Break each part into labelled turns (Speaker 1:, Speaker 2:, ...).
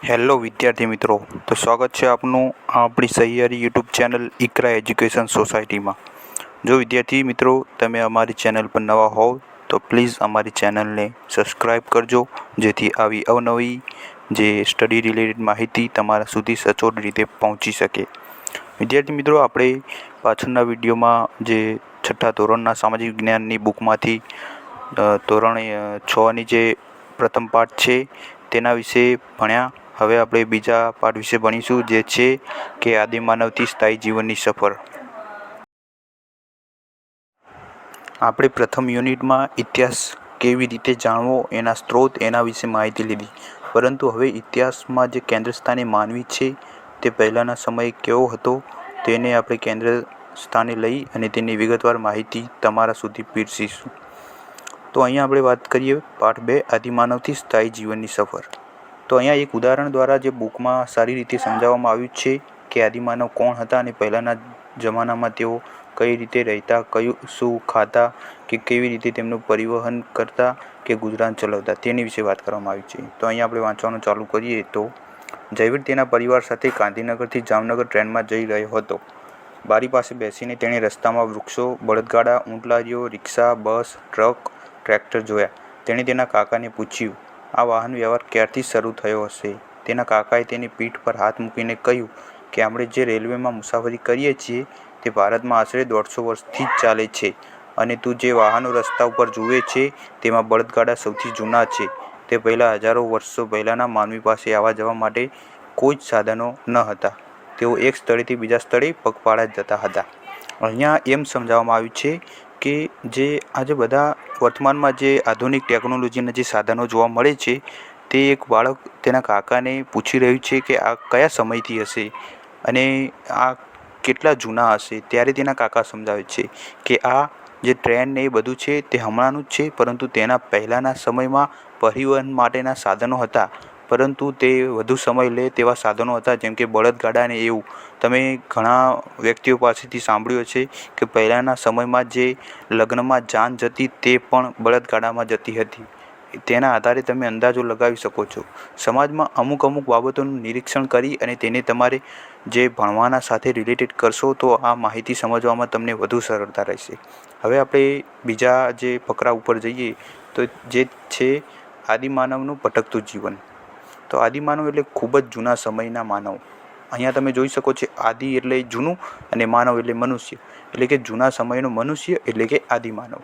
Speaker 1: Hello વિદ્યાર્થી મિત્રો, તો સ્વાગત છે આપનું આપણી સહિયારી યુટ્યુબ ચેનલ ઇકરા એજ્યુકેશન સોસાયટીમાં. જો વિદ્યાર્થી મિત્રો તમે અમારી ચેનલ પર નવા હોવ તો પ્લીઝ અમારી ચેનલને સબસ્ક્રાઈબ કરજો, જેથી આવી અવનવી જે સ્ટડી રિલેટેડ માહિતી તમારા સુધી સચોટ રીતે પહોંચી શકે. વિદ્યાર્થી મિત્રો, આપણે પાછળના વિડીયોમાં જે છઠ્ઠા ધોરણના સામાજિક વિજ્ઞાનની બુકમાંથી ધોરણ 6ની જે પ્રથમ પાઠ છે તેના વિશે ભણ્યા. હવે આપણે બીજા પાઠ વિશે ભણીશું, જે છે કે આદિમાનવથી સ્થાયી જીવનની સફર. આપણે પ્રથમ યુનિટમાં ઇતિહાસ કેવી રીતે જાણવો, એના સ્ત્રોત, એના વિશે માહિતી લીધી. પરંતુ હવે ઇતિહાસમાં જે કેન્દ્ર સ્થાને માનવી છે તે પહેલાંના સમય કેવો હતો તેને આપણે કેન્દ્ર સ્થાને લઈ અને તેની વિગતવાર માહિતી તમારા સુધી પીરસીશું. તો અહીંયા આપણે વાત કરીએ પાઠ 2, આદિમાનવથી સ્થાયી જીવનની સફર. તો અહીંયા એક ઉદાહરણ દ્વારા જે બુકમાં સારી રીતે સમજાવવામાં આવ્યું છે કે આદિમાનવ કોણ હતા અને પહેલાંના જમાનામાં તેઓ કઈ રીતે રહેતા, કયું શું ખાતા, કે કેવી રીતે તેમનું પરિવહન કરતા કે ગુજરાન ચલાવતા, તેની વિશે વાત કરવામાં આવી છે. તો અહીંયા આપણે વાંચવાનું ચાલુ કરીએ તો જયવીર તેના પરિવાર સાથે ગાંધીનગરથી જામનગર ટ્રેનમાં જઈ રહ્યો હતો. બારી પાસે બેસીને તેણે રસ્તામાં વૃક્ષો, બળદગાડા, ઊંટલારીઓ, રિક્ષા, બસ, ટ્રક, ટ્રેક્ટર જોયા. તેણે તેના કાકાને પૂછ્યું, આ વાહન વ્યવહાર ક્યારથી શરૂ થયો હશે? તેના કાકાએ તેની પીઠ પર હાથ મૂકીને કહ્યું કે આપણે જે રેલવેમાં મુસાફરી કરીએ છીએ તે ભારતમાં આશરે 150 વર્ષથી જ ચાલે છે, અને તું જે વાહનો રસ્તા ઉપર જુએ છે તેમાં બળદગાડા સૌથી જૂના છે. તે પહેલાં હજારો વર્ષો પહેલાંના માનવી પાસે આવવા જવા માટે કોઈ જ સાધનો ન હતા. તેઓ એક સ્થળેથી બીજા સ્થળે પગપાળા જતા હતા. અહીંયા એમ સમજાવવામાં આવ્યું છે કે જે આજે બધા વર્તમાનમાં જે આધુનિક ટેકનોલોજીના જે સાધનો જોવા મળે છે તે એક બાળક તેના કાકાને પૂછી રહ્યું છે કે આ કયા સમયથી હશે અને આ કેટલા જૂના હશે. ત્યારે તેના કાકા સમજાવે છે કે આ જે ટ્રેન ને એ બધું છે તે હમણાંનું જ છે, પરંતુ તેના પહેલાંના સમયમાં પરિવહન માટેના સાધનો હતા, પરંતુ તે વધુ સમય લે તેવા સાધનો હતા, જેમ કે બળદગાડા ને એવું. તમે ઘણા વ્યક્તિઓ પાસેથી સાંભળ્યું છે કે પહેલાંના સમયમાં જે લગ્નમાં જાન જતી તે પણ બળદગાડામાં જતી હતી. તેના આધારે તમે અંદાજો લગાવી શકો છો. સમાજમાં અમુક બાબતોનું નિરીક્ષણ કરી અને તેને તમારે જે ભણવાના સાથે રિલેટેડ કરશો તો આ માહિતી સમજવામાં તમને વધુ સરળતા રહેશે. હવે આપણે બીજા જે ફકરા ઉપર જઈએ તો જે છે આદિમાનવનું ભટકતું જીવન. તો આદિમાનવ એટલે ખૂબ જ જૂના સમયના માનવ. અહીંયા તમે જોઈ શકો છો, આદિ એટલે જૂનું અને માનવ એટલે મનુષ્ય, એટલે કે જૂના સમયનો મનુષ્ય એટલે કે આદિમાનવ.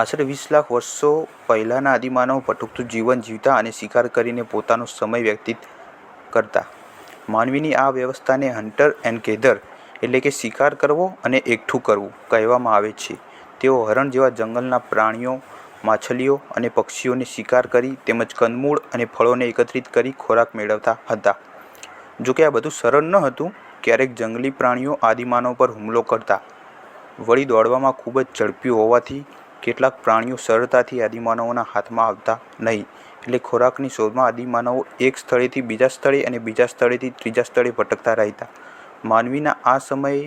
Speaker 1: આશરે 20 લાખ વર્ષો પહેલાંના આદિમાનવ ભટકતું જીવન જીવતા અને શિકાર કરીને પોતાનો સમય વ્યતીત કરતા. માનવીની આ વ્યવસ્થાને હન્ટર એન્ડ ગેધર એટલે કે શિકાર કરવો અને એકઠું કરવું કહેવામાં આવે છે. તેઓ હરણ જેવા જંગલના પ્રાણીઓ, માછલીઓ અને પક્ષીઓને શિકાર કરી તેમજ કંદમૂળ અને ફળોને એકત્રિત કરી ખોરાક મેળવતા હતા. જોકે આ બધું સરળ ન હતું. ક્યારેક જંગલી પ્રાણીઓ આદિમાનવ પર હુમલો કરતા. વળી દોડવામાં ખૂબ જ ઝડપી હોવાથી કેટલાક પ્રાણીઓ સરળતાથી આદિમાનવોના હાથમાં આવતા નહીં. એટલે ખોરાકની શોધમાં આદિમાનવો એક સ્થળેથી બીજા સ્થળે અને બીજા સ્થળેથી ત્રીજા સ્થળે ભટકતા રહેતા. માનવીના આ સમયે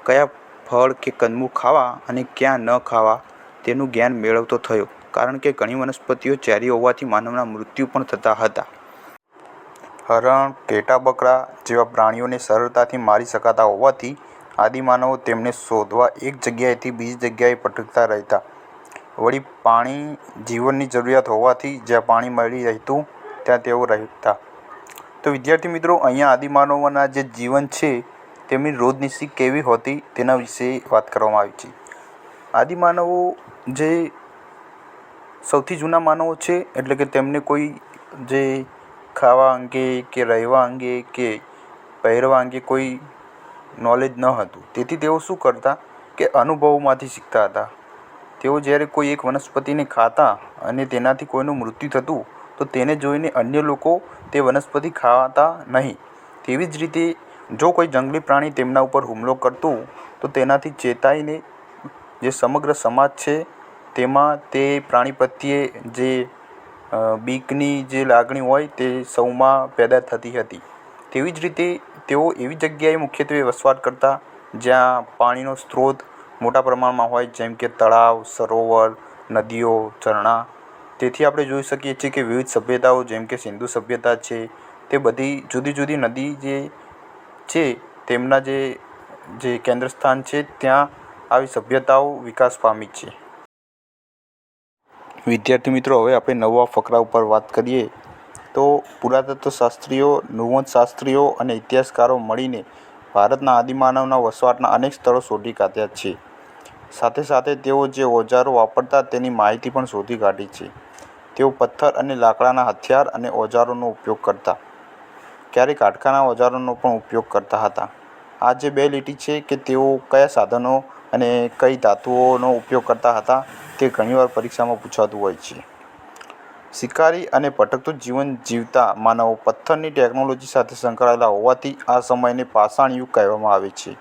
Speaker 1: કયા ફળ કે કંદમૂળ ખાવા અને ક્યાં ન ખાવા તેનું જ્ઞાન મેળવતો થયો, કારણ કે ઘણી વનસ્પતિઓ ઝેરી હોવાથી માનવના મૃત્યુ પણ થતા હતા. હરણ, ઘેટા, બકરા જેવા પ્રાણીઓને સરળતાથી મારી શકાતા હોવાથી આદિમાનવો તેમને શોધવા એક જગ્યાએથી બીજી જગ્યાએ ભટકતા રહેતા. વળી પાણી જીવનની જરૂરિયાત હોવાથી જ્યાં પાણી મળી રહેતું ત્યાં તેઓ રહેતા. તો વિદ્યાર્થી મિત્રો, અહીંયા આદિમાનવોના જે જીવન છે તેમની રોજનીશી કેવી હોતી તેના વિશે વાત કરવામાં આવી છે. આદિમાનવો જે સૌથી જૂના માનવો છે, એટલે કે તેમને કોઈ જે ખાવા અંગે કે રહેવા અંગે કે પહેરવા અંગે કોઈ નોલેજ ન હતું. તેથી તેઓ શું કરતા કે અનુભવોમાંથી શીખતા હતા. તેઓ જ્યારે કોઈ એક વનસ્પતિને ખાતા અને તેનાથી કોઈનું મૃત્યુ થતું તો તેને જોઈને અન્ય લોકો તે વનસ્પતિ ખાતા નહીં. તેવી જ રીતે જો કોઈ જંગલી પ્રાણી તેમના ઉપર હુમલો કરતું તો તેનાથી ચેતાઈને જે સમગ્ર સમાજ છે તેમાં તે પ્રાણી પ્રત્યે જે બીકની જે લાગણી હોય તે સૌમાં પેદા થતી હતી. તેવી જ રીતે તેઓ એવી જગ્યાએ મુખ્યત્વે વસવાટ કરતા જ્યાં પાણીનો સ્ત્રોત મોટા પ્રમાણમાં હોય, જેમ કે તળાવ, સરોવર, નદીઓ, ઝરણા. તેથી આપણે જોઈ શકીએ છીએ કે વિવિધ સભ્યતાઓ જેમ કે સિંધુ સભ્યતા છે, તે બધી જુદી જુદી નદી જે છે તેમના જે કેન્દ્ર સ્થાન છે ત્યાં આવી સભ્યતાઓ વિકાસ પામી છે. વિદ્યાર્થી મિત્રો, હવે આપણે નવા ફકરા ઉપર વાત કરીએ તો પુરાતત્વ શાસ્ત્રીઓ, નૃવંશશાસ્ત્રીઓ અને ઇતિહાસકારો મળીને ભારતના આદિમાનવના વસવાટના અનેક સ્થળો શોધી કાઢ્યા છે. સાથે સાથે તેઓ જે ઓજારો વાપરતા તેની માહિતી પણ શોધી કાઢી છે. તેઓ પથ્થર અને લાકડાના હથિયાર અને ઓજારોનો ઉપયોગ કરતા, ક્યારેક હાડકાના ઓજારોનો પણ ઉપયોગ કરતા હતા. આ જે બે લીટી છે કે તેઓ કયા સાધનો અને કઈ ધાતુઓનો ઉપયોગ કરતા હતા તે ઘણીવાર પરીક્ષામાં પૂછાતું હોય છે. શિકારી અને ભટકતું જીવન જીવતા માનવો પથ્થરની ટેકનોલોજી સાથે સંકળાયેલા હોવાથી આ સમયને પાષાણ યુગ કહેવામાં આવે છે.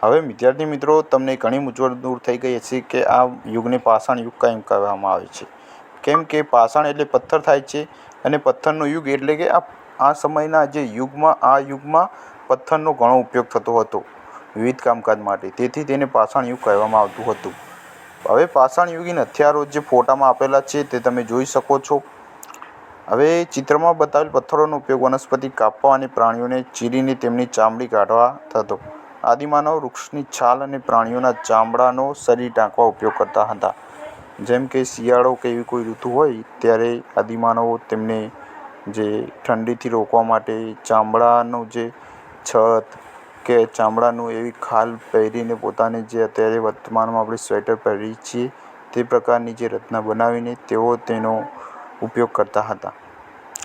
Speaker 1: હવે વિદ્યાર્થી મિત્રો, તમને ઘણી મૂંઝવણ દૂર થઈ ગઈ હશે કે આ યુગને પાષાણ યુગ કેમ કહેવામાં આવે છે. કેમ કે પાષાણ એટલે પથ્થર થાય છે અને પથ્થરનો યુગ એટલે કે આ સમયના જે યુગમાં પથ્થરનો ઘણો ઉપયોગ થતો હતો વિવિધ કામકાજ માટે, તેથી તેને પાષાણ યુગ કહેવામાં આવતું હતું. હવે પાષાણ યુગીન હથિયારો જે ફોટામાં આપેલા છે તે તમે જોઈ શકો છો. હવે ચિત્રમાં બતાવેલ પથ્થરોનો ઉપયોગ વનસ્પતિ કાપવા અને પ્રાણીઓને ચીરીને તેમની ચામડી કાઢવા થતો. આદિમાનવ વૃક્ષની છાલ અને પ્રાણીઓના ચામડાનો શરીર ઢાંકવા ઉપયોગ કરતા હતા. જેમ કે શિયાળો કે એવી કોઈ ઋતુ હોય ત્યારે આદિમાનવો તેમને જે ઠંડીથી રોકવા માટે ચામડાનું જે છત કે ચામડાનું એવી ખાલ પહેરીને પોતાને જે અત્યારે વર્તમાનમાં આપણે સ્વેટર પહેરીએ છીએ તે પ્રકારની જે રચના બનાવીને તેઓ તેનો ઉપયોગ કરતા હતા.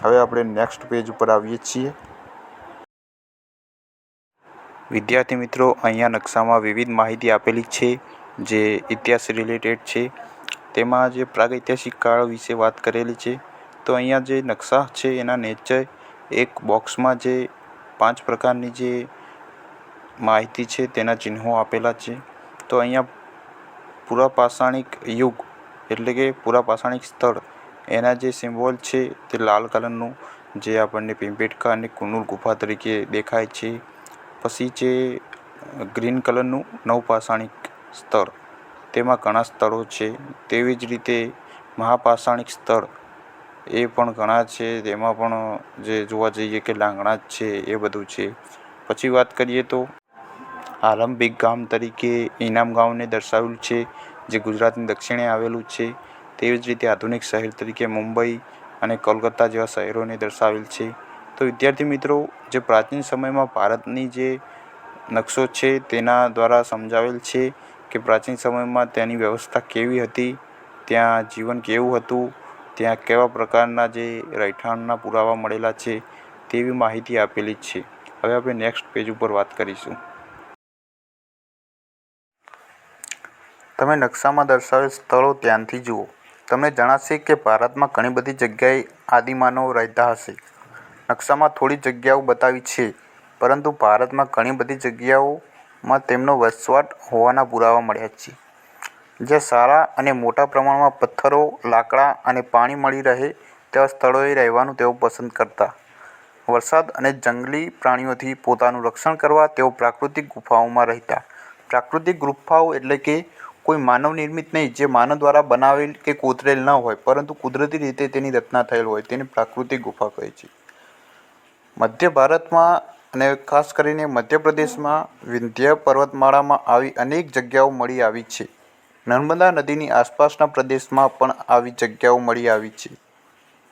Speaker 1: હવે આપણે નેક્સ્ટ પેજ ઉપર આવીએ છીએ. વિદ્યાર્થી મિત્રો, અહીંયા નકશામાં વિવિધ માહિતી આપેલી છે જે ઇતિહાસ રિલેટેડ છે. તેમાં જે પ્રાગૈતિહાસિક કાળ વિશે વાત કરેલી છે. તો અહીંયા જે નકશા છે એના નીચે એક બોક્સમાં જે 5 પ્રકારની જે માહિતી છે તેના ચિહ્નો આપેલા છે. તો અહીંયા પુરાપાષાણિક યુગ એટલે કે પુરાપાષાણિક સ્થળ, એના જે સિમ્બોલ છે તે લાલ કલરનું જે આપણને ભીમબેટકા અને કુન્નુર ગુફા તરીકે દેખાય છે. પછી જે ગ્રીન કલરનું નવપાષાણિક સ્થળ, તેમાં ઘણા સ્થળો છે. તેવી જ રીતે મહાપાષાણિક સ્થળ એ પણ ઘણા છે, તેમાં પણ જે જોવા જઈએ કે લાંગણા જ છે એ બધું છે. પછી વાત કરીએ તો આરંભિક ગામ તરીકે ઇનામ ગામને દર્શાવેલું છે જે ગુજરાતની દક્ષિણે આવેલું છે. તેવી જ રીતે આધુનિક શહેર તરીકે મુંબઈ અને કોલકાતા જેવા શહેરોને દર્શાવેલ છે. તો વિદ્યાર્થી મિત્રો, જે પ્રાચીન સમયમાં ભારતની જે નકશો છે તેના દ્વારા સમજાવેલ છે કે પ્રાચીન સમયમાં તેની વ્યવસ્થા કેવી હતી, ત્યાં જીવન કેવું હતું, ત્યાં કેવા પ્રકારના જે રહેઠાણના પુરાવા મળેલા છે તેવી માહિતી આપેલી છે. હવે આપણે નેક્સ્ટ પેજ ઉપર વાત કરીશું. તમે નકશામાં દર્શાવેલ સ્થળો ધ્યાનથી જુઓ. તમને જણાશે કે ભારતમાં ઘણી બધી જગ્યાએ આદિમાનવો રહેતા હશે. નકશામાં થોડી જગ્યાઓ બતાવી છે, પરંતુ ભારતમાં ઘણી બધી જગ્યાઓમાં તેમનો વસવાટ હોવાના પુરાવા મળ્યા છે. જ્યાં સારા અને મોટા પ્રમાણમાં પથ્થરો, લાકડા અને પાણી મળી રહે તેવા સ્થળોએ રહેવાનું તેઓ પસંદ કરતા. વરસાદ અને જંગલી પ્રાણીઓથી પોતાનું રક્ષણ કરવા તેઓ પ્રાકૃતિક ગુફાઓમાં રહેતા. પ્રાકૃતિક ગુફાઓ એટલે કે કોઈ માનવ નિર્મિત નહીં, જે માનવ દ્વારા બનાવેલ કે કોતરેલ ન હોય, પરંતુ કુદરતી રીતે તેની રચના થયેલ હોય, તેને પ્રાકૃતિક ગુફા કહે છે. મધ્ય ભારતમાં અને ખાસ કરીને મધ્યપ્રદેશમાં વિંધ્ય પર્વતમાળામાં આવી અનેક જગ્યાઓ મળી આવી છે. નર્મદા નદીની આસપાસના પ્રદેશમાં પણ આવી જગ્યાઓ મળી આવી છે.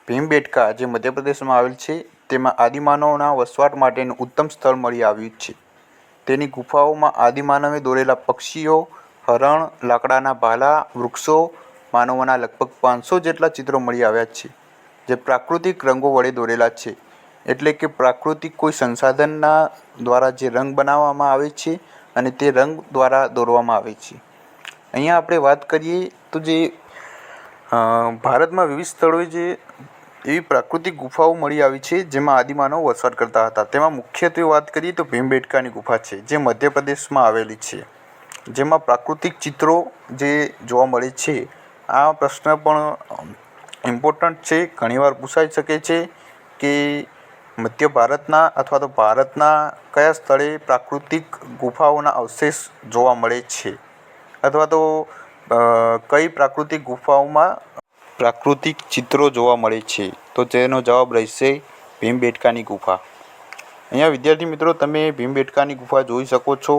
Speaker 1: ભીમબેટકા જે મધ્યપ્રદેશમાં આવેલ છે તેમાં આદિમાનવના વસવાટ માટેનું ઉત્તમ સ્થળ મળી આવ્યું છે. તેની ગુફાઓમાં આદિમાનવે દોરેલા પક્ષીઓ, હરણ, લાકડાના ભાલા, વૃક્ષો, માનવોના લગભગ 500 જેટલા ચિત્રો મળી આવ્યા છે, જે પ્રાકૃતિક રંગો વડે દોરેલા છે. એટલે કે પ્રાકૃતિક કોઈ સંસાધનના દ્વારા જે રંગ બનાવવામાં આવે છે અને તે રંગ દ્વારા દોરવામાં આવે છે. અહીંયા આપણે વાત કરીએ તો જે ભારતમાં વિવિધ સ્થળોએ જે એવી પ્રાકૃતિક ગુફાઓ મળી આવી છે જેમાં આદિમાનવો વસવાટ કરતા હતા. તેમાં મુખ્યત્વે વાત કરીએ તો ભીમબેટકાની ગુફા છે જે મધ્યપ્રદેશમાં આવેલી છે, જેમાં પ્રાકૃતિક ચિત્રો જે જોવા મળે છે. આ પ્રશ્ન પણ ઇમ્પોર્ટન્ટ છે, ઘણીવાર પૂછાઈ શકે છે કે મધ્ય ભારતના અથવા તો ભારતના કયા સ્થળે પ્રાકૃતિક ગુફાઓના અવશેષ જોવા મળે છે, અથવા તો કઈ પ્રાકૃતિક ગુફાઓમાં પ્રાકૃતિક ચિત્રો જોવા મળે છે? તો તેનો જવાબ રહેશે ભીમબેટકાની ગુફા. અહીંયા વિદ્યાર્થી મિત્રો તમે ભીમબેટકાની ગુફા જોઈ શકો છો.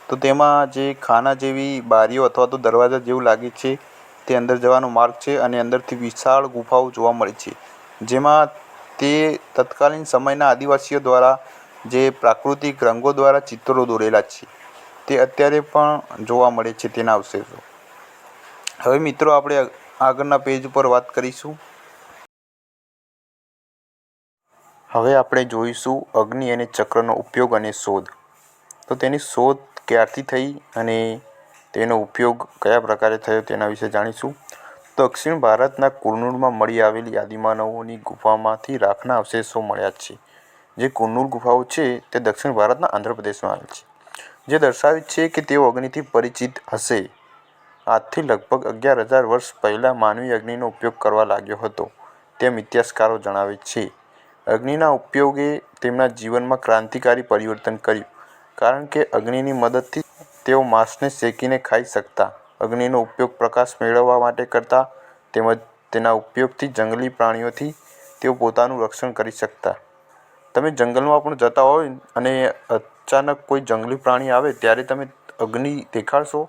Speaker 1: તો તેમાં જે ખાના જેવી બારીઓ અથવા તો દરવાજા જેવું લાગે છે તે અંદર જવાનો માર્ગ છે અને અંદરથી વિશાળ ગુફાઓ જોવા મળે છે, જેમાં તે તત્કાલીન સમયના આદિવાસીઓ દ્વારા જે પ્રાકૃતિક રંગો દ્વારા ચિત્રો દોરેલા છે તે અત્યારે પણ જોવા મળે છે તેના અવશેષો. હવે મિત્રો આપણે આગળના પેજ ઉપર વાત કરીશું. હવે આપણે જોઈશું અગ્નિ અને ચક્રનો ઉપયોગ અને શોધ. તો તેની શોધ ક્યારથી થઈ અને તેનો ઉપયોગ કયા પ્રકારે થયો તેના વિશે જાણીશું. દક્ષિણ ભારતના કુર્નુરમાં મળી આવેલી આદિમાનવોની ગુફામાંથી રાખના અવશેષો મળ્યા છે. જે કુર્નુર ગુફાઓ છે તે દક્ષિણ ભારતના આંધ્રપ્રદેશમાં આવેલ છે, જે દર્શાવે છે કે તેઓ અગ્નિથી પરિચિત હશે. આજથી લગભગ 11,000 વર્ષ પહેલાં માનવી અગ્નિનો ઉપયોગ કરવા લાગ્યો હતો, તેમ ઇતિહાસકારો જણાવે છે. અગ્નિના ઉપયોગે તેમના જીવનમાં ક્રાંતિકારી પરિવર્તન કર્યું, કારણ કે અગ્નિની મદદથી તેઓ માંસને શેકીને ખાઈ શકતા. અગ્નિનો ઉપયોગ પ્રકાશ મેળવવા માટે કરતા, તેમજ તેના ઉપયોગથી જંગલી પ્રાણીઓથી તેઓ પોતાનું રક્ષણ કરી શકતા. તમે જંગલમાં પણ જતા હોય અને અચાનક કોઈ જંગલી પ્રાણી આવે ત્યારે તમે અગ્નિ દેખાડશો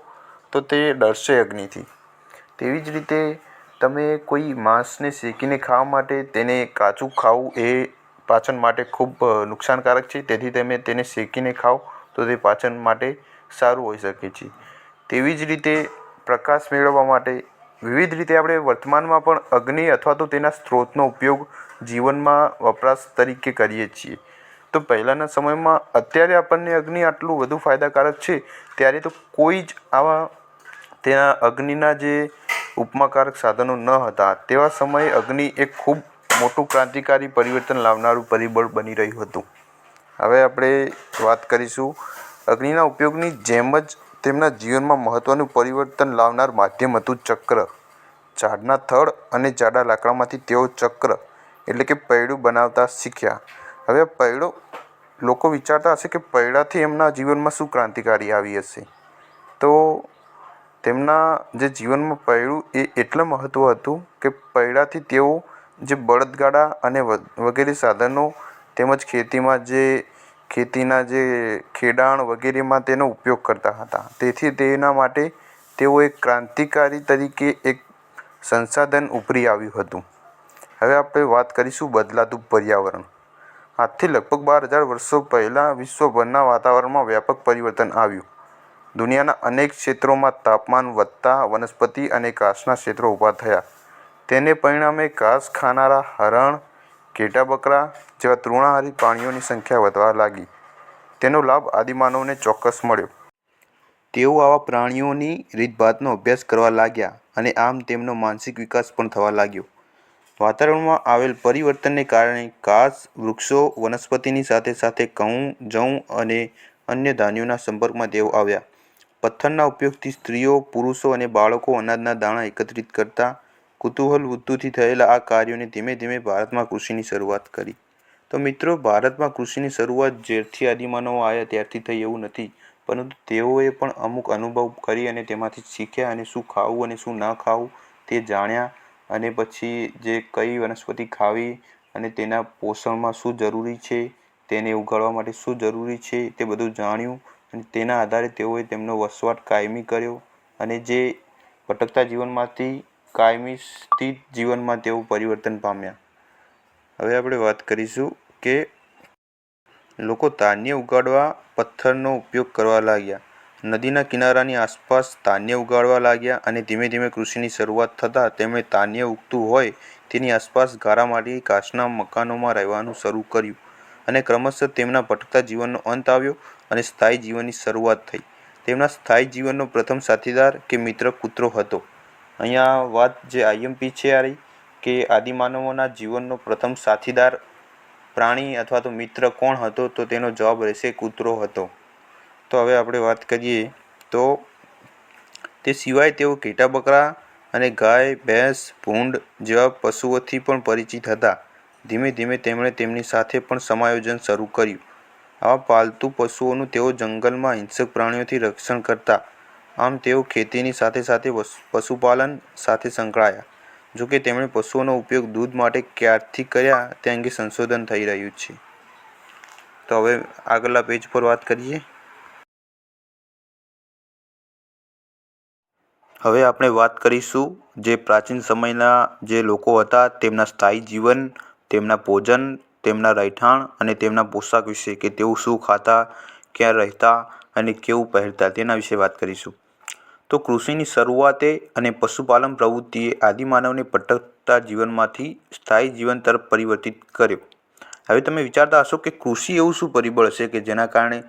Speaker 1: તો તે ડરશે અગ્નિથી. તેવી જ રીતે તમે કોઈ માંસને શેકીને ખાવા માટે તેને કાચું ખાવું એ પાચન માટે ખૂબ નુકસાનકારક છે, તેથી તમે તેને શેકીને ખાઓ તો તે પાચન માટે સારું હોઈ શકે છે. તેવી જ રીતે પ્રકાશ મેળવવા માટે વિવિધ રીતે આપણે વર્તમાનમાં પણ અગ્નિ અથવા તો તેના સ્ત્રોતનો ઉપયોગ જીવનમાં વપરાશ તરીકે કરીએ છીએ. તો પહેલાંના સમયમાં અત્યારે આપણને અગ્નિ આટલું વધુ ફાયદાકારક છે, ત્યારે તો કોઈ જ આવા તેના અગ્નિના જે ઉપમાકારક સાધનો ન હતા. તેવા સમયે અગ્નિ એક ખૂબ મોટું ક્રાંતિકારી પરિવર્તન લાવનારું પરિબળ બની રહ્યું હતું. હવે આપણે વાત કરીશું અગ્નિના ઉપયોગની જેમ જ તેમના જીવનમાં મહત્ત્વનું પરિવર્તન લાવનાર માધ્યમ હતું ચક્ર. ઝાડના થડ અને જાડા લાકડામાંથી તેઓ ચક્ર એટલે કે પૈડું બનાવતા શીખ્યા. હવે પૈડો લોકો વિચારતા હશે કે પૈડાથી એમના જીવનમાં શું ક્રાંતિકારી આવી હશે. તો તેમના જે જીવનમાં પૈડું એ એટલું મહત્ત્વ હતું કે પૈડાથી તેઓ જે બળદગાડા અને વગેરે સાધનો તેમજ ખેતીના જે ખેડાણ વગેરેમાં તેનો ઉપયોગ કરતા હતા. તેથી તેના માટે તેઓ એક ક્રાંતિકારી તરીકે એક સંસાધન ઉભરી આવ્યું હતું. હવે આપણે વાત કરીશું બદલાતું પર્યાવરણ. આજથી લગભગ 12,000 વર્ષો પહેલાં વિશ્વભરના વાતાવરણમાં વ્યાપક પરિવર્તન આવ્યું. દુનિયાના અનેક ક્ષેત્રોમાં તાપમાન વધતા વનસ્પતિ અને ઘાસના ક્ષેત્રો ઊભા થયા. તેને પરિણામે ઘાસ ખાનારા હરણ, ઘેટા બકરા જેવા તૃણાહારી પ્રાણીઓની સંખ્યા વધવા લાગી. તેનો લાભ આદિમાનવને ચોક્કસ મળ્યો. તેઓ આવા પ્રાણીઓની રીતભાતનો અભ્યાસ કરવા લાગ્યા અને આમ તેમનો માનસિક વિકાસ પણ થવા લાગ્યો. વાતાવરણમાં આવેલ પરિવર્તનને કારણે ઘાસ, વૃક્ષો, વનસ્પતિની સાથે સાથે ઘઉં, જવ અને અન્ય ધાન્યોના સંપર્કમાં તેઓ આવ્યા. પથ્થરના ઉપયોગથી સ્ત્રીઓ, પુરુષો અને બાળકો અનાજના દાણા એકત્રિત કરતા. કુતૂહલ વૃત્તિથી થયેલા આ કાર્યોને ધીમે ધીમે ભારતમાં કૃષિની શરૂઆત કરી. તો મિત્રો, ભારતમાં કૃષિની શરૂઆત જ્યારથી આદિમાનવો આવ્યા ત્યારથી થઈ એવું નથી, પરંતુ તેઓએ પણ અમુક અનુભવ કરી અને તેમાંથી શીખ્યા અને શું ખાવું અને શું ન ખાવું તે જાણ્યા. અને પછી જે કઈ વનસ્પતિ ખાવી અને તેના પોષણમાં શું જરૂરી છે, તેને ઉગાડવા માટે શું જરૂરી છે તે બધું જાણ્યું અને તેના આધારે તેઓએ તેમનો વસવાટ કાયમી કર્યો અને જે ભટકતા જીવનમાંથી કાયમી સ્થિત જીવનમાં તેઓ પરિવર્તન પામ્યા. હવે આપણે વાત કરીશું કે લોકો ધાન્ય ઉગાડવા પથ્થરનો ઉપયોગ કરવા લાગ્યા. નદીના કિનારાની આસપાસ ધાન્ય ઉગાડવા લાગ્યા અને ધીમે ધીમે કૃષિની શરૂઆત થતાં તેમણે ધાન્ય ઉગતું હોય તેની આસપાસ ગારા માટી ઘાસના મકાનોમાં રહેવાનું શરૂ કર્યું અને ક્રમશઃ તેમના ભટકતા જીવનનો અંત આવ્યો અને સ્થાયી જીવનની શરૂઆત થઈ. તેમના સ્થાયી જીવનનો પ્રથમ સાથીદાર કે મિત્ર કૂતરો હતો. અહીંયા વાત જે IMP છે આ રહી કે આદિમાનવોના જીવનનો પ્રથમ સાથીદાર પ્રાણી અથવા તો મિત્ર કોણ હતો, તો તેનો જવાબ રહેશે કૂતરો હતો. તો હવે આપણે વાત કરીએ તો તે સિવાય તેઓ ઘેટા બકરા અને ગાય, ભેંસ, ભૂંડ જેવા પશુઓથી પણ પરિચિત હતા. ધીમે ધીમે તેમણે તેમની સાથે પણ સમાયોજન શરૂ કર્યું. આવા પાલતુ પશુઓનું તેઓ જંગલમાં હિંસક પ્રાણીઓથી રક્ષણ કરતા. આમ તેઓ ખેતીની સાથે સાથે પશુપાલન સાથે સંકળાયા. જોકે તેમણે પશુઓનો ઉપયોગ દૂધ માટે ક્યારથી કર્યા તે અંગે સંશોધન થઈ રહ્યું છે. તો હવે આગળના પેજ પર વાત કરીએ. હવે આપણે વાત કરીશું જે પ્રાચીન સમયના જે લોકો હતા તેમના સ્થાયી જીવન, તેમના ભોજન, તેમના રહેઠાણ અને તેમના પોશાક વિશે, કે તેઓ શું ખાતા, ક્યાં રહેતા અને કેવું પહેરતા, તેના વિશે વાત કરીશું. તો કૃષિની શરૂઆતે અને પશુપાલન પ્રવૃત્તિએ આદિમાનવને ભટકતા જીવનમાંથી સ્થાયી જીવન તરફ પરિવર્તિત કર્યો. હવે તમે વિચારતા હશો કે કૃષિ એવું શું પરિબળ હશે કે જેના કારણે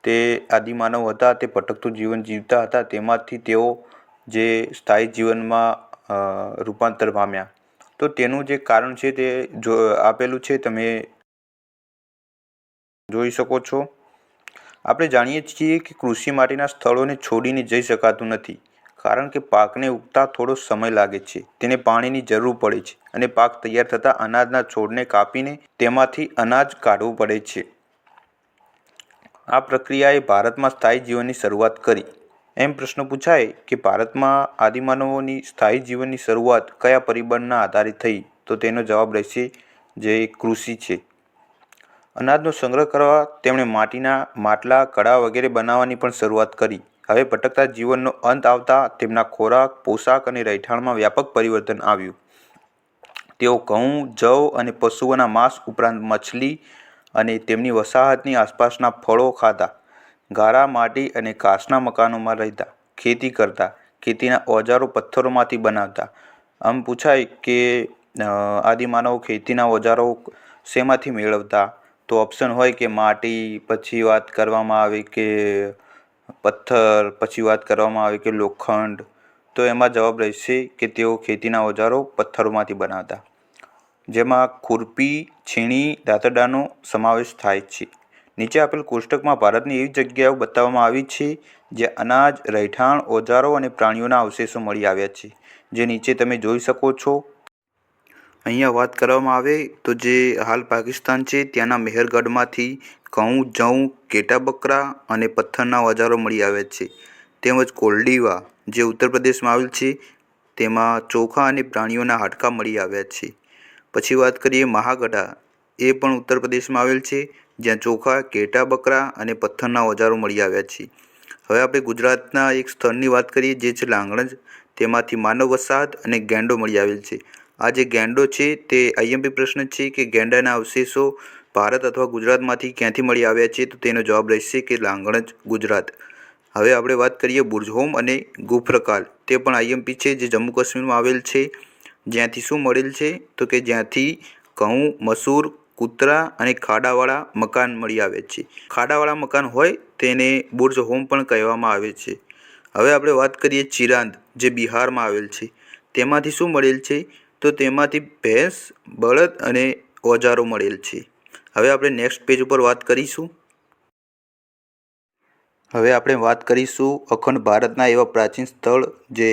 Speaker 1: તે આદિમાનવ હતા તે ભટકતું જીવન જીવતા હતા, તેમાંથી તેઓ જે સ્થાયી જીવનમાં રૂપાંતર પામ્યા. તો તેનું જે કારણ છે તે આપેલું છે, તમે જોઈ શકો છો. આપણે જાણીએ છીએ કે કૃષિ માટેના સ્થળોને છોડીને જઈ શકાતું નથી, કારણ કે પાકને ઉગતા થોડો સમય લાગે છે, તેને પાણીની જરૂર પડે છે અને પાક તૈયાર થતાં અનાજના છોડને કાપીને તેમાંથી અનાજ કાઢવું પડે છે. આ પ્રક્રિયાએ ભારતમાં સ્થાયી જીવનની શરૂઆત કરી. એમ પ્રશ્ન પૂછાય કે ભારતમાં આદિમાનવોની સ્થાયી જીવનની શરૂઆત કયા પરિબળના આધારે થઈ, તો તેનો જવાબ રહેશે જે કૃષિ છે. અનાજનો સંગ્રહ કરવા તેમણે માટીના માટલા, કડા વગેરે બનાવવાની પણ શરૂઆત કરી. હવે ભટકતા જીવનનો અંત આવતા તેમના ખોરાક, પોશાક અને રહેઠાણમાં વ્યાપક પરિવર્તન આવ્યું. તેઓ ઘઉં, જવ અને પશુઓના માંસ ઉપરાંત મછલી અને તેમની વસાહતની આસપાસના ફળો ખાતા, ગારા, માટી અને કાચના મકાનોમાં રહેતા, ખેતી કરતા, ખેતીના ઓજારો પથ્થરોમાંથી બનાવતા. આમ પૂછાય કે આદિમાનવો ખેતીના ઓજારો શેમાંથી મેળવતા, તો ઓપ્શન હોય કે માટી, પછી વાત કરવામાં આવે કે પથ્થર, પછી વાત કરવામાં આવે કે લોખંડ. તો એમાં જવાબ રહેશે કે તેઓ ખેતીના ઓજારો પથ્થરોમાંથી બનાવતા, જેમાં ખુરપી, છીણી, દાંતરડાનો સમાવેશ થાય છે. નીચે આપેલ કોષ્ટકમાં ભારતની એવી જગ્યાઓ બતાવવામાં આવી છે જ્યાં અનાજ, રહેઠાણ, ઓજારો અને પ્રાણીઓના અવશેષો મળી આવ્યા છે, જે નીચે તમે જોઈ શકો છો. અહીંયા વાત કરવામાં આવે તો જે હાલ પાકિસ્તાન છે ત્યાંના મેહરગઢમાંથી ઘઉં, જવ, ઘેટા બકરા અને પથ્થરના ઓજારો મળી આવ્યા છે. તેમજ કોલડીવા જે ઉત્તર પ્રદેશમાં આવેલ છે તેમાં ચોખા અને પ્રાણીઓના હાડકાં મળી આવ્યા છે. પછી વાત કરીએ મહાગઢા, એ પણ ઉત્તર પ્રદેશમાં આવેલ છે જ્યાં ચોખા, ઘેટા બકરા અને પથ્થરના ઓજારો મળી આવ્યા છે. હવે આપણે ગુજરાતના એક સ્થળની વાત કરીએ જે છે લાંગણજ, તેમાંથી માનવ વસાહત અને ગેંડો મળી આવેલ છે. આ જે ગેંડો છે તે IMP પ્રશ્ન છે કે ગેંડાના અવશેષો ભારત અથવા ગુજરાતમાંથી ક્યાંથી મળી આવ્યા છે, તો તેનો જવાબ રહેશે કે લાંગણજ, ગુજરાત. હવે આપણે વાત કરીએ બુર્જહોમ અને ગુફરકાલ, તે પણ IMP છે જે જમ્મુ કાશ્મીરમાં આવેલ છે. જ્યાંથી શું મળેલ છે, તો કે જ્યાંથી ઘઉં, મસૂર, કૂતરા અને ખાડાવાળા મકાન મળી આવે છે. ખાડાવાળા મકાન હોય તેને બુર્જહોમ પણ કહેવામાં આવે છે. હવે આપણે વાત કરીએ ચિરાંદ, જે બિહારમાં આવેલ છે, તેમાંથી શું મળેલ છે, તો તેમાંથી ભેંસ, બળદ અને ઓજારો મળેલ છે. હવે આપણે નેક્સ્ટ પેજ ઉપર વાત કરીશું. હવે આપણે વાત કરીશું અખંડ ભારતના એવા પ્રાચીન સ્થળ જે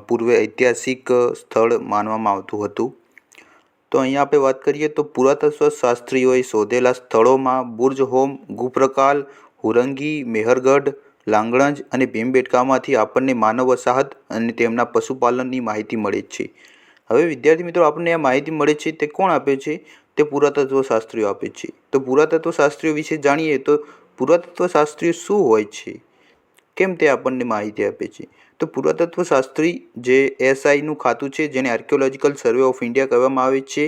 Speaker 1: પૂર્વે ઐતિહાસિક સ્થળ માનવામાં આવતું હતું. તો અહીંયા આપણે વાત કરીએ તો પુરાતત્વ શાસ્ત્રીઓએ શોધેલા સ્થળોમાં બુર્જહોમ, ગુફરકાલ, હુરંગી, મેહરગઢ, લાંગણજ અને ભીમબેટકામાંથી આપણને માનવ વસાહત અને તેમના પશુપાલનની માહિતી મળે છે. હવે વિદ્યાર્થી મિત્રો, આપણને આ માહિતી મળે છે તે કોણ આપે છે, તે પુરાતત્વ શાસ્ત્રીઓ આપે છે. તો પુરાતત્વ શાસ્ત્રીઓ વિશે જાણીએ તો પુરાતત્વ શાસ્ત્રીઓ શું હોય છે, કેમ તે આપણને માહિતી આપે છે. તો પુરાતત્વ શાસ્ત્રી જે SIનું ખાતું છે, જેને આર્કિયોલોજીકલ સર્વે ઓફ ઇન્ડિયા કહેવામાં આવે છે,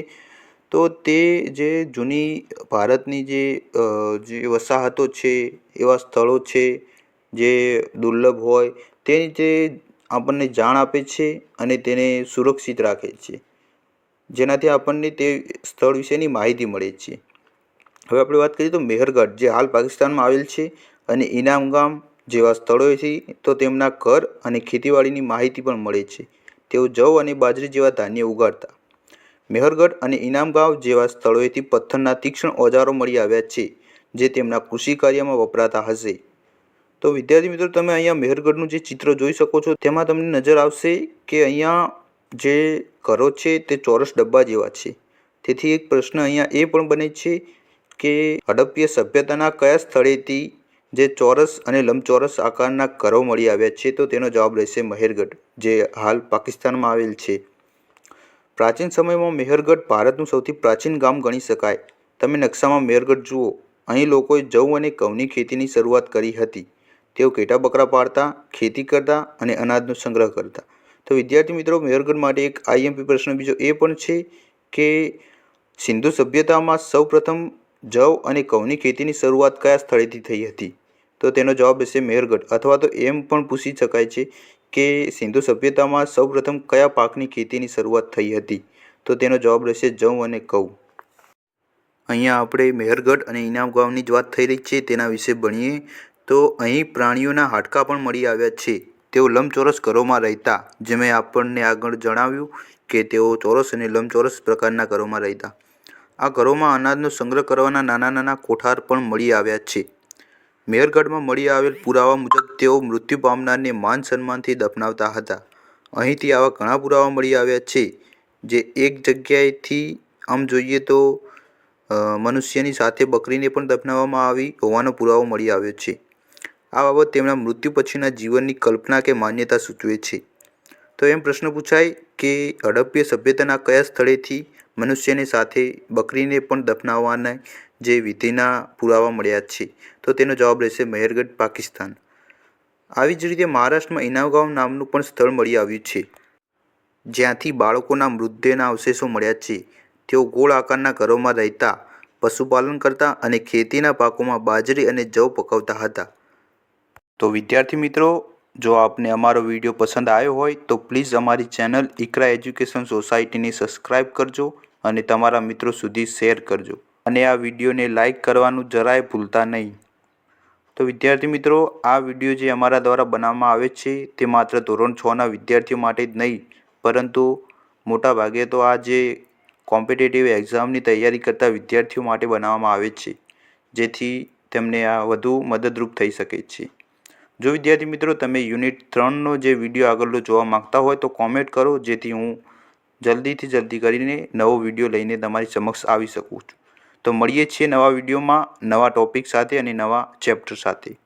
Speaker 1: તો તે જે જૂની ભારતની જે વસાહતો છે, એવા સ્થળો છે જે દુર્લભ હોય તે રીતે આપણને જાણ આપે છે અને તેને સુરક્ષિત રાખે છે, જેનાથી આપણને તે સ્થળ વિશેની માહિતી મળે છે. હવે આપણે વાત કરીએ તો મેહરગઢ, જે હાલ પાકિસ્તાનમાં આવેલ છે, અને ઇનામગામ જેવા સ્થળોએથી તો તેમના ઘર અને ખેતીવાડીની માહિતી પણ મળે છે. તેઓ જવ અને બાજરી જેવા ધાન્ય ઉગાડતા. મેહરગઢ અને ઇનામગાંવ જેવા સ્થળોએથી પથ્થરના તીક્ષ્ણ ઓજારો મળી આવ્યા છે, જે તેમના કૃષિ કાર્યમાં વપરાતા હશે. તો વિદ્યાર્થી મિત્રો, તમે અહીંયા મેહરગઢનું જે ચિત્ર જોઈ શકો છો તેમાં તમને નજર આવશે કે અહીંયા જે ઘરો છે તે ચોરસ ડબ્બા જેવા છે. તેથી એક પ્રશ્ન અહીંયા એ પણ બને છે કે હડપ્પીય સભ્યતાના કયા સ્થળેથી જે ચોરસ અને લંબચોરસ આકારના ઘરો મળી આવ્યા છે, તો તેનો જવાબ રહેશે મેહરગઢ, જે હાલ પાકિસ્તાનમાં આવેલ છે. પ્રાચીન સમયમાં મેહરગઢ ભારતનું સૌથી પ્રાચીન ગામ ગણી શકાય. તમે નકશામાં મેહરગઢ જુઓ. અહીં લોકોએ જવ અને ઘઉંની ખેતીની શરૂઆત કરી હતી. તેઓ ઘેટા બકરા પાળતા, ખેતી કરતા અને અનાજનો સંગ્રહ કરતા. તો વિદ્યાર્થી મિત્રો, મેહરગઢ માટે એક IMP પ્રશ્ન બીજો એ પણ છે કે સિંધુ સભ્યતામાં સૌપ્રથમ જવ અને ઘઉંની ખેતીની શરૂઆત કયા સ્થળેથી થઈ હતી? તો તેનો જવાબ રહેશે મેહરગઢ. અથવા તો એમ પણ પૂછી શકાય છે કે સિંધુ સભ્યતામાં સૌપ્રથમ કયા પાકની ખેતીની શરૂઆત થઈ હતી? તો તેનો જવાબ રહેશે જવ અને ઘઉં. અહીંયા આપણે મેહરગઢ અને ઇનામ ગામની જ વાત થઈ રહી છે, તેના વિશે ભણીએ તો અહીં પ્રાણીઓના હાડકાં પણ મળી આવ્યા છે. તેઓ લંબચોરસ ઘરોમાં રહેતા, જે મેં આપણને આગળ જણાવ્યું કે તેઓ ચોરસ અને લંબચોરસ પ્રકારના ઘરોમાં રહેતા. આ ઘરોમાં અનાજનો સંગ્રહ કરવાના નાના નાના કોઠાર પણ મળી આવ્યા છે. મેહરગઢમાં મળી આવેલ પુરાવા મુજબ તેઓ મૃત્યુ પામનારને માન સન્માનથી દફનાવતા હતા. અહીંથી આવા ઘણા પુરાવા મળી આવ્યા છે, જે એક જગ્યાએથી આમ જોઈએ તો મનુષ્યની સાથે બકરીને પણ દફનાવવામાં આવી હોવાનો પુરાવો મળી આવ્યો છે. આ બાબત તેમના મૃત્યુ પછીના જીવનની કલ્પના કે માન્યતા સૂચવે છે. તો એમ પ્રશ્ન પૂછાય કે હડપ્પીય સભ્યતાના કયા સ્થળેથી મનુષ્યની સાથે બકરીને પણ દફનાવવાના જે વિધિના પુરાવા મળ્યા છે? તો તેનો જવાબ રહેશે મેહરગઢ, પાકિસ્તાન. આવી જ રીતે મહારાષ્ટ્રમાં ઇનામગાંવ નામનું પણ સ્થળ મળી આવ્યું છે, જ્યાંથી બાળકોના મૃતદેહના અવશેષો મળ્યા છે. તેઓ ગોળ આકારના ઘરોમાં રહેતા, પશુપાલન કરતા અને ખેતીના પાકોમાં બાજરી અને જવ પકવતા હતા. તો વિદ્યાર્થી મિત્રો, જો આપને અમારો વિડીયો પસંદ આવ્યો હોય તો પ્લીઝ અમારી ચેનલ ઇકરા એજ્યુકેશન સોસાયટીને સબસ્ક્રાઈબ કરજો અને તમારા મિત્રો સુધી શેર કરજો. અને આ વિડીયોને લાઈક કરવાનું જરાય ભૂલતા નહીં. તો વિદ્યાર્થી મિત્રો, આ વિડીયો જે અમારા દ્વારા બનાવવામાં આવે છે તે માત્ર ધોરણ 6ના વિદ્યાર્થીઓ માટે જ નહીં, પરંતુ મોટા ભાગે તો આ જે કોમ્પિટિટિવ એક્ઝામની તૈયારી કરતા વિદ્યાર્થીઓ માટે બનાવવામાં આવે છે, જેથી તેમને આ વધુ મદદરૂપ થઈ શકે છે. જો વિદ્યાર્થી મિત્રો તમે યુનિટ 3નો જે વિડીયો આગળનો જોવા માંગતા હોય તો કોમેન્ટ કરો, જેથી હું જલ્દીથી જલ્દી કરીને નવો વિડીયો લઈને તમારી સમક્ષ આવી શકું છું. તો મળીએ છીએ નવા વિડીયોમાં, નવા ટોપિક સાથે અને નવા ચેપ્ટર સાથે.